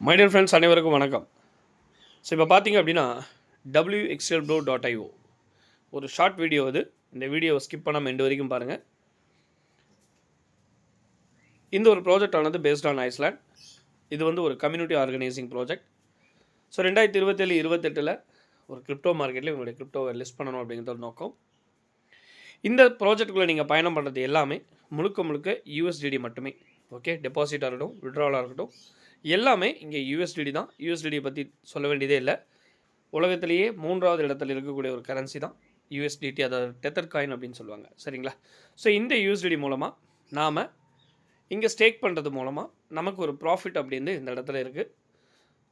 My dear friends அனைவருக்கும் வணக்கம். So இப்போ பார்த்தீங்க அப்படின்னா wxlbro.io ஒரு ஷார்ட் வீடியோ இது. இந்த வீடியோவை ஸ்கிப் பண்ணாமல் எண்டு வரைக்கும் பாருங்கள். இந்த ஒரு ப்ராஜெக்ட் ஆனது பேஸ்ட் ஆன் ஐஸ்லாண்ட். இது வந்து ஒரு கம்யூனிட்டி ஆர்கனைசிங் ப்ராஜெக்ட். ஸோ 2027-28 ஒரு கிரிப்டோ மார்க்கெட்டில் உங்களுடைய கிரிப்டோவை லிஸ்ட் பண்ணணும் அப்படிங்கிற ஒரு நோக்கம். இந்த ப்ராஜெக்டுக்குள்ளே நீங்கள் பயணம் பண்ணுறது எல்லாமே முழுக்க யூஎஸ்டிடி மட்டுமே. ஓகே, டெபாசிட்டாக இருக்கட்டும், விட்ராவலாக இருக்கட்டும், எல்லாமே இங்கே யூஎஸ்டிடி தான். யூஎஸ்டிடியை பற்றி சொல்ல வேண்டியதே இல்லை. உலகத்திலேயே 3வது இடத்துல இருக்கக்கூடிய ஒரு கரன்சி தான் யூஎஸ்டிடி, அதாவது டெத்தர் காயின் அப்படின்னு சொல்லுவாங்க. சரிங்களா? ஸோ இந்த யூஎஸ்டிடி மூலமாக நாம் இங்கே ஸ்டேக் பண்ணுறது மூலமாக நமக்கு ஒரு ப்ராஃபிட் அப்படின்னு இந்த இடத்துல இருக்குது.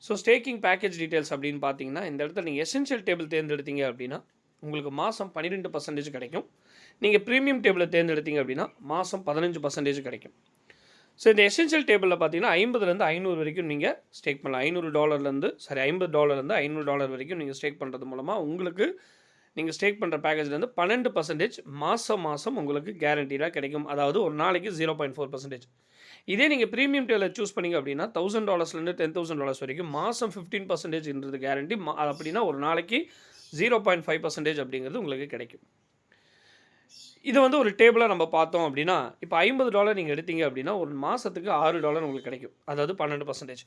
ஸோ ஸ்டேக்கிங் பேக்கேஜ் டீட்டெயில்ஸ் அப்படின்னு பார்த்தீங்கன்னா, இந்த இடத்துல நீங்கள் எசென்ஷியல் டேபிள் தேர்ந்தெடுத்தீங்க அப்படின்னா உங்களுக்கு மாதம் 12% கிடைக்கும். நீங்கள் ப்ரீமியம் டேபிளை தேர்ந்தெடுத்தீங்க அப்படின்னா மாதம் 15% கிடைக்கும். ஸோ இந்த எசென்ஷியல் டேபிளில் பார்த்தீங்கன்னா 50லேருந்து 500 வரைக்கும் நீங்கள் ஸ்டேக் பண்ணலாம். $50 $500 வரைக்கும் நீங்கள் ஸ்டேக் பண்ணுறது மூலமாக உங்களுக்கு நீங்கள் ஸ்டேக் பண்ணுற பேக்கேஜ்லேருந்து 12% மாதம் உங்களுக்கு கேரண்டீடாக கிடைக்கும். அதாவது ஒரு நாளைக்கு 0.4%. இதே நீங்கள் ப்ரீமியம் டேபிளை சூஸ் பண்ணிங்க அப்படின்னா $1000லேருந்து $10,000 வரைக்கும் மாதம் 15%ன்றது கேரண்டி. அப்படின்னா ஒரு நாளைக்கு 0.5% அப்படிங்கிறது உங்களுக்கு கிடைக்கும். இது வந்து ஒரு டேபிளாக நம்ம பார்த்தோம் அப்படின்னா, இப்போ $50 நீங்கள் எடுத்தீங்க அப்படின்னா ஒரு மாதத்துக்கு $6 உங்களுக்கு கிடைக்கும். அதாவது 12%.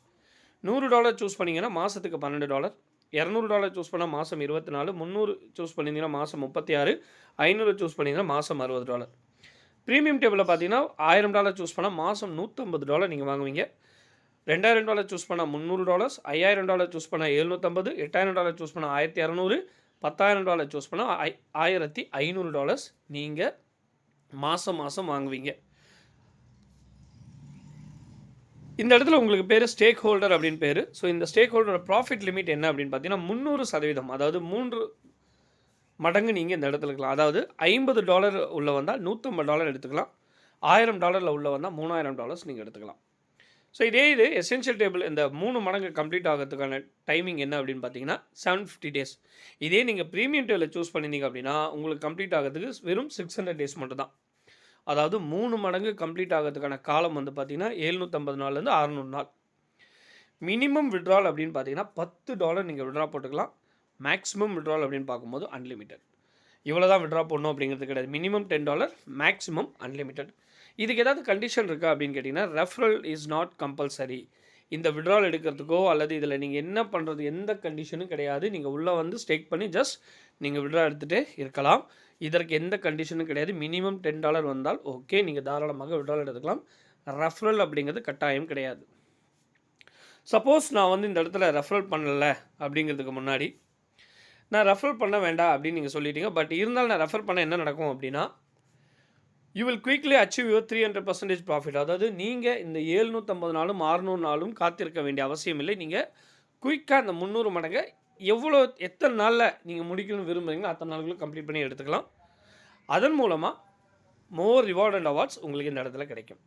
$100 சூஸ் பண்ணிங்கன்னா மாதத்துக்கு $12, $200 சூஸ் பண்ணால் மாதம் 24, 300 சூஸ் பண்ணிங்கன்னா மாதம் 36, 500 சூஸ் பண்ணிங்கன்னா மாதம் $60. ப்ரீமியம் டேபிளில் பார்த்தீங்கன்னா $1000 சூஸ் பண்ணால் மாதம் $150 நீங்கள் வாங்குவீங்க. $2000 சூஸ் பண்ணால் $300, $5000 சூஸ் பண்ணால் $750, $8000 சூஸ் பண்ணால் $1200, $10,000 சூஸ் பண்ணால் $1500 நீங்கள் மாதம் வாங்குவீங்க. இந்த இடத்துல உங்களுக்கு பேர் ஸ்டேக் ஹோல்டர் அப்படின்னு பேர். ஸோ இந்த ஸ்டேக் ஹோல்டரோட ப்ராஃபிட் லிமிட் என்ன அப்படின்னு பார்த்தீங்கன்னா 300%, அதாவது 3 மடங்கு நீங்கள் இந்த இடத்துல இருக்கலாம். அதாவது $50 உள்ள வந்தால் $150 எடுத்துக்கலாம். $1000 உள்ள வந்தால் $3000 நீங்கள் எடுத்துக்கலாம். ஸோ இது எசென்ஷியல் டேபிள் இந்த 3 மடங்கு கம்ப்ளீட் ஆகிறதுக்கான டைமிங் என்ன அப்படின்னு பார்த்தீங்கன்னா 750 days. இதே நீங்கள் ப்ரீமியம் டேபிளில் சூஸ் பண்ணியிருந்தீங்க அப்படின்னா உங்களுக்கு கம்ப்ளீட் ஆகிறதுக்கு வெறும் 600 days மட்டும் தான். அதாவது 3 மடங்கு கம்ப்ளீட் ஆகிறதுக்கான காலம் வந்து பார்த்தீங்கன்னா 750 நாள்லேருந்து 600 நாள். மினிமம் விட்ரால் அப்படின்னு பார்த்தீங்கன்னா $10 நீங்கள் விட்ரா போட்டுக்கலாம். மேக்ஸிமம் விட்ரால் அப்படின்னு பார்க்கும்போது அன்லிமிட்டட். இவ்வளோ தான் விட்ரா போடணும் அப்படிங்கிறது கிடையாது. Minimum $10, maximum unlimited. இதுக்கு ஏதாவது கண்டிஷன் இருக்கா அப்படின்னு கேட்டிங்கன்னா, ரெஃபரல் இஸ் நாட் கம்பல்சரி. இந்த விட்ரால் எடுக்கிறதுக்கோ அல்லது இதில் நீங்கள் என்ன பண்ணுறது எந்த கண்டிஷனும் கிடையாது. நீங்கள் உள்ளே வந்து ஸ்டேக் பண்ணி ஜஸ்ட் நீங்கள் விட்ரா எடுத்துகிட்டே இருக்கலாம். இதற்கு எந்த கண்டிஷனும் கிடையாது. மினிமம் $10 வந்தால் ஓகே, நீங்கள் தாராளமாக விட்ரால் எடுத்துக்கலாம். ரெஃபரல் அப்படிங்கிறது கட்டாயம் கிடையாது. சப்போஸ் நான் வந்து இந்த இடத்துல ரெஃபரல் பண்ணலை அப்படிங்கிறதுக்கு முன்னாடி நான் ரெஃபர் பண்ண வேண்டாம் அப்படின்னு நீங்கள் சொல்லிட்டீங்க. பட் இருந்தாலும் நான் ரெஃபர் பண்ண என்ன நடக்கும் அப்படின்னா, you will quickly achieve your 300% profit. அதாவது நீங்கள் இந்த 750 நாளும் 600 நாளும் காத்திருக்க வேண்டிய அவசியம் இல்லை. நீங்கள் குயிக்காக அந்த 300 மடங்கை எத்தனை நாளில் நீங்கள் முடிக்கணும்னு விரும்புகிறீங்களோ அத்தனை நாளுக்குள்ள கம்ப்ளீட் பண்ணி எடுத்துக்கலாம். அதன் மூலமாக மோர் ரிவார்ட் அண்ட் அவார்ட்ஸ் உங்களுக்கு இந்த இடத்துல கிடைக்கும்.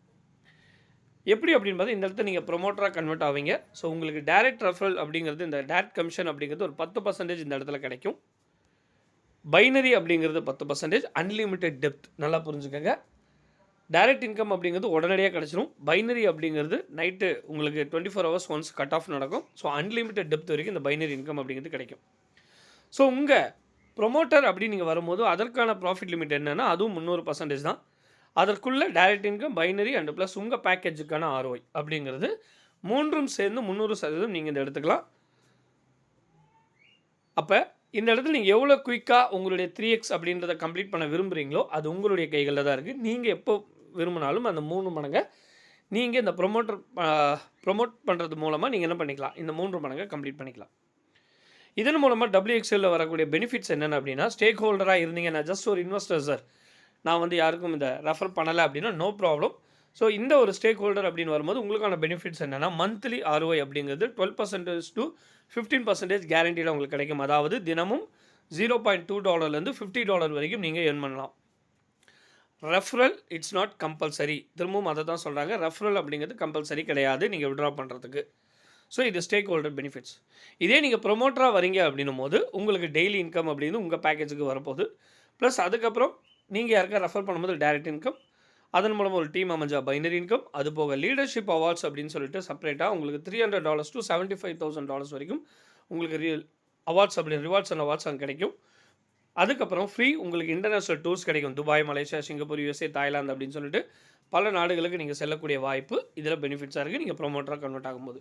எப்படி அப்படின்னு பார்த்தா இந்த இடத்துல நீங்கள் ப்ரொமோட்டராக கன்வெர்ட் ஆவீங்க. ஸோ உங்களுக்கு டைரக்ட் ரெஃபரல் அப்படிங்கிறது இந்த டேரக்ட் கமிஷன் அப்படிங்கிறது ஒரு 10% இந்த இடத்துல கிடைக்கும். பைனரி அப்படிங்கிறது 10%, அன்லிமிட்டெட் டெப்த். நல்லா புரிஞ்சுக்கோங்க. டைரக்ட் இன்கம் அப்படிங்கிறது உடனடியாக கிடச்சிரும். பைனரி அப்படிங்கிறது நைட்டு உங்களுக்கு 24 hours ஒன்ஸ் கட் ஆஃப் நடக்கும். ஸோ அன்லிமிட்டெட் டெப்த் வரைக்கும் இந்த பைனரி இன்கம் அப்படிங்கிறது கிடைக்கும். ஸோ உங்கள் ப்ரொமோட்டர் அப்படின்னு நீங்கள் வரும்போது அதற்கான ப்ராஃபிட் லிமிட் என்னென்னா அதுவும் 300% தான். அதற்குள்ள direct income, binary and plus உங்கள் பேக்கேஜுக்கான ROI அப்படிங்கிறது மூன்றும் சேர்ந்து 300% நீங்கள் இந்த எடுத்துக்கலாம். அப்போ இந்த இடத்துல நீங்கள் எவ்வளோ குயிக்காக உங்களுடைய 3x அப்படின்றத கம்ப்ளீட் பண்ண விரும்புகிறீங்களோ அது உங்களுடைய கைகளில் தான் இருக்குது. நீங்கள் எப்போ விரும்பினாலும் அந்த 3 மடங்கை நீங்கள் இந்த ப்ரொமோட் பண்ணுறது மூலமாக நீங்கள் என்ன பண்ணிக்கலாம், இந்த 3 மடங்கை கம்ப்ளீட் பண்ணிக்கலாம். இதன் மூலமாக WXL வரக்கூடிய பெனிஃபிட்ஸ் என்னென்ன அப்படின்னா, ஸ்டேக் ஹோல்டராக இருந்தீங்க, நான் ஜஸ்ட் ஒரு இன்வெஸ்டர் சார், நான் வந்து யாருக்கும் இந்த ரெஃபர் பண்ணலை அப்படின்னா நோ ப்ராப்ளம். ஸோ இந்த ஒரு ஸ்டேக் ஹோல்டர் அப்படின்னு வரும்போது உங்களுக்கான பெனிஃபிட்ஸ் என்னென்னா, மந்த்லி ROI அப்படிங்கிறது 12% to 15% கேரண்டீடாக உங்களுக்கு கிடைக்கும். அதாவது தினமும் $0.2லேருந்து $50 வரைக்கும் நீங்கள் earn பண்ணலாம். Referral it's not compulsory. திரும்பவும் அதை தான் சொல்கிறாங்க, ரெஃபரல் அப்படிங்கிறது கம்பல்சரி கிடையாது நீங்கள் விட்ரா பண்ணுறதுக்கு. ஸோ இது ஸ்டேக் ஹோல்டர் பெனிஃபிட்ஸ். இதே நீங்கள் ப்ரொமோட்டராக வரீங்க அப்படின்னும் போது உங்களுக்கு டெய்லி இன்கம் அப்படின்னு உங்கள் பேக்கேஜுக்கு வரப்போகுது. ப்ளஸ் அதுக்கப்புறம் நீங்கள் யாருக்கா ரெஃபர் பண்ணும்போது டைரக்ட் இன்கம், அதன் மூலம் ஒரு டீம் அமைஞ்சா பைனரி இன்கம். அது போக லீடர்ஷிப் அவார்ட்ஸ் அப்படின்னு சொல்லிட்டு செப்பரேட்டாக உங்களுக்கு $300 to $75,000 வரைக்கும் உங்களுக்கு அவார்ட்ஸ் அப்படி ரிவார்ட்ஸ் அண்ட் அவார்ட்ஸ் அங்கே கிடைக்கும். அதுக்கப்புறம் ஃப்ரீ உங்களுக்கு இன்டர்நேஷ்னல் டூர்ஸ் கிடைக்கும். Dubai, Malaysia, Singapore, USA, Thailand அப்படின்னு சொல்லிட்டு பல நாடுகளுக்கு நீங்கள் செல்லக்கூடிய வாய்ப்பு இதில் பெனிஃபிட்ஸாக இருக்குது நீங்கள் ப்ரொமோட்டராக கன்வெர்ட் ஆகும்போது.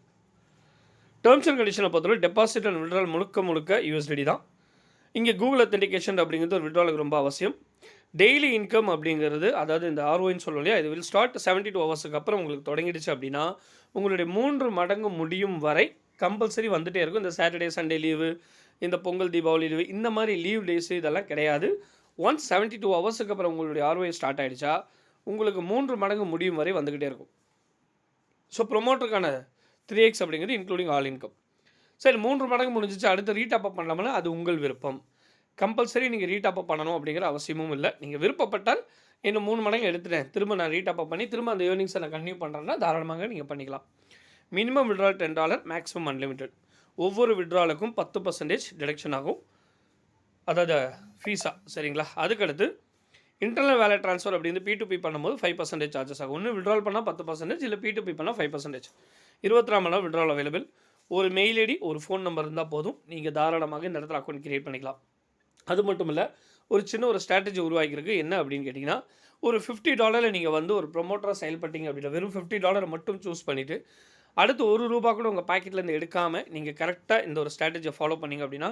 டேர்ம்ஸ் அண்ட் கண்டிஷனை பொறுத்தவரை டெபாசிட் அண்ட் விட்ரால் முழுக்க USD தான். இங்கே கூகுள் அத்தென்டிகேஷன் அப்படிங்கிறது ஒரு விட்ராலுக்கு ரொம்ப அவசியம். டெய்லி இன்கம் அப்படிங்கிறது, அதாவது இந்த ROIன்னு சொல்லுவோம் இல்லையா, இது வில் ஸ்டார்ட் 72 ஹவர்ஸுக்கு அப்புறம் உங்களுக்கு தொடங்கிடுச்சு அப்படின்னா உங்களுடைய 3 மடங்கு முடியும் வரை கம்பல்சரி வந்துகிட்டே இருக்கும். இந்த சாட்டர்டே சண்டே லீவு, இந்த பொங்கல் தீபாவளி லீவு, இந்த மாதிரி லீவ் டேஸு இதெல்லாம் கிடையாது. ஒன்ஸ் 72 ஹவர்ஸுக்கு அப்புறம் உங்களுடைய ROI ஸ்டார்ட் ஆகிடுச்சா உங்களுக்கு 3 மடங்கு முடியும் வரை வந்துக்கிட்டே இருக்கும். ஸோ ப்ரொமோட்டருக்கான 3x அப்படிங்கிறது இன்க்ளூடிங் ஆல் இன்கம். சரி, 3 மடங்கு முடிஞ்சிச்சு, அடுத்து ரீடாப் அப் பண்ணலாம்னா அது உங்கள் விருப்பம். கம்பல்சரி நீங்கள் ரீடாப் அப் பண்ணணும் அப்படிங்கிற அவசியமும் இல்லை. நீங்கள் விருப்பப்பட்டால் இன்னும் 3 மடங்கு எடுத்துட்டேன், திரும்ப நான் ரீடாப் அப் பண்ணி திரும்ப அந்த ஏர்னிங்ஸை நான் கன்டினியூ பண்ணுறேன்னா தாராளமாக நீங்கள் பண்ணிக்கலாம். Minimum withdrawal $10, maximum unlimited. ஒவ்வொரு விட்ராலுக்கும் 10% டிடக்ஷன் ஆகும், அதாவது ஃபீஸா. சரிங்களா? அதுக்கடுத்து இன்டர்னல் வேலட் ட்ரான்ஸ்ஃபர் அப்படின்னு P2P பண்ணும்போது 5% சார்ஜஸ் ஆகும். ஒன்று விட்ரால் பண்ணால் 10%, இல்லை P2P பண்ணால் 5%. 24 மணி நேரம் விட்ரால் அவைலபிள். ஒரு மெயில் ஐடி, ஒரு ஃபோன் நம்பர் இருந்தால் போதும், நீங்கள் தாராளமாக இந்த இடத்துல அக்கௌண்ட் கிரியேட் பண்ணிக்கலாம். அது மட்டும் இல்லை, ஒரு சின்ன ஒரு ஸ்ட்ராட்டஜி உருவாக்கியிருக்கு. என்ன அப்படின்னு கேட்டிங்கன்னா, ஒரு $50 நீங்கள் வந்து ஒரு ப்ரொமோட்டராக செயல்பட்டீங்க அப்படின்னா வெறும் $50 மட்டும் சூஸ் பண்ணிவிட்டு அடுத்து ₹1 கூட உங்கள் பாக்கெட்லேருந்து எடுக்காமல் நீங்கள் கரெக்டாக இந்த ஒரு ஸ்ட்ராட்டஜியை ஃபாலோ பண்ணிங்க அப்படின்னா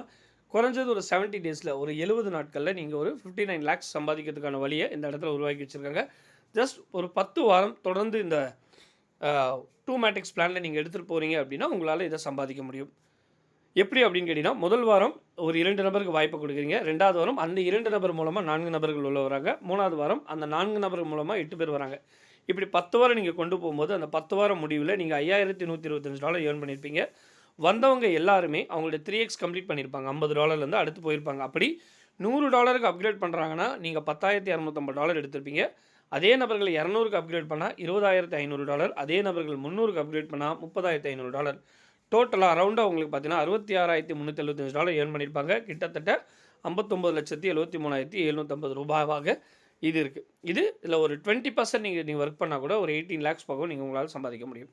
குறைஞ்சது ஒரு 70 டேஸில், ஒரு 70 நாட்களில் நீங்கள் ஒரு 59 lakhs சம்பாதிக்கிறதுக்கான வழியை இந்த இடத்துல உருவாக்கி வச்சுருக்காங்க. ஜஸ்ட் ஒரு 10 வாரம் தொடர்ந்து இந்த 2 மேட்ரிக்ஸ் பிளானில் நீங்கள் எடுத்துகிட்டு போகிறீங்க அப்படின்னா உங்களால் இதை சம்பாதிக்க முடியும். எப்படி அப்படின்னு கேட்டிங்கன்னா, முதல் வாரம் ஒரு 2 நபருக்கு வாய்ப்பு கொடுக்குறீங்க. 2வது வாரம் அந்த 2 நபர் மூலமாக 4 நபர்கள் உள்ள வராங்க. 3வது வாரம் அந்த 4 நபர்கள் மூலமாக 8 பேர் வராங்க. இப்படி 10 வாரம் நீங்கள் கொண்டு போகும்போது அந்த 10 வாரம் முடிவில் நீங்கள் $5,125 ஏர்ன் பண்ணியிருப்பீங்க. வந்தவங்க எல்லாருமே அவங்களுடைய 3x கம்ப்ளீட் பண்ணியிருப்பாங்க. $50 அடுத்து போயிருப்பாங்க. அப்படி $100க்கு அப்கிரேட் பண்ணுறாங்கன்னா நீங்கள் $10,250 எடுத்திருப்பீங்க. அதே நபர்கள் 200க்கு அப்கிரேட் பண்ணால் $20,500. அதே நபர்கள் 300க்கு அப்கிரேட் பண்ணால் $30,500. டோட்டலாக அரௌண்டாக உங்களுக்கு பார்த்தீங்கன்னா $66,375 ஏர்ன் பண்ணியிருப்பாங்க. கிட்டத்தட்ட $59,73,750 இது இருக்குது. இதில் ஒரு 20% நீங்கள் ஒர்க் பண்ணால் கூட ஒரு 18 lakhs பக்கம் நீங்கள் உங்களால் சம்பாதிக்க முடியும்.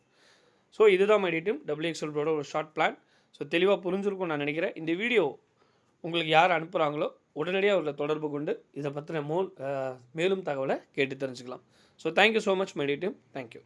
ஸோ இதுதான் மை டீம் WXLோட ஒரு ஷார்ட் பிளான். ஸோ தெளிவாக புரிஞ்சிருக்கும்னு நான் நினைக்கிறேன். இந்த வீடியோ உங்களுக்கு யார் அனுப்புகிறாங்களோ உடனடியாக அவர்களை தொடர்பு கொண்டு இதை பற்றின மேலும் தகவலை கேட்டு தெரிஞ்சுக்கலாம். So thank you so much my team. Thank you.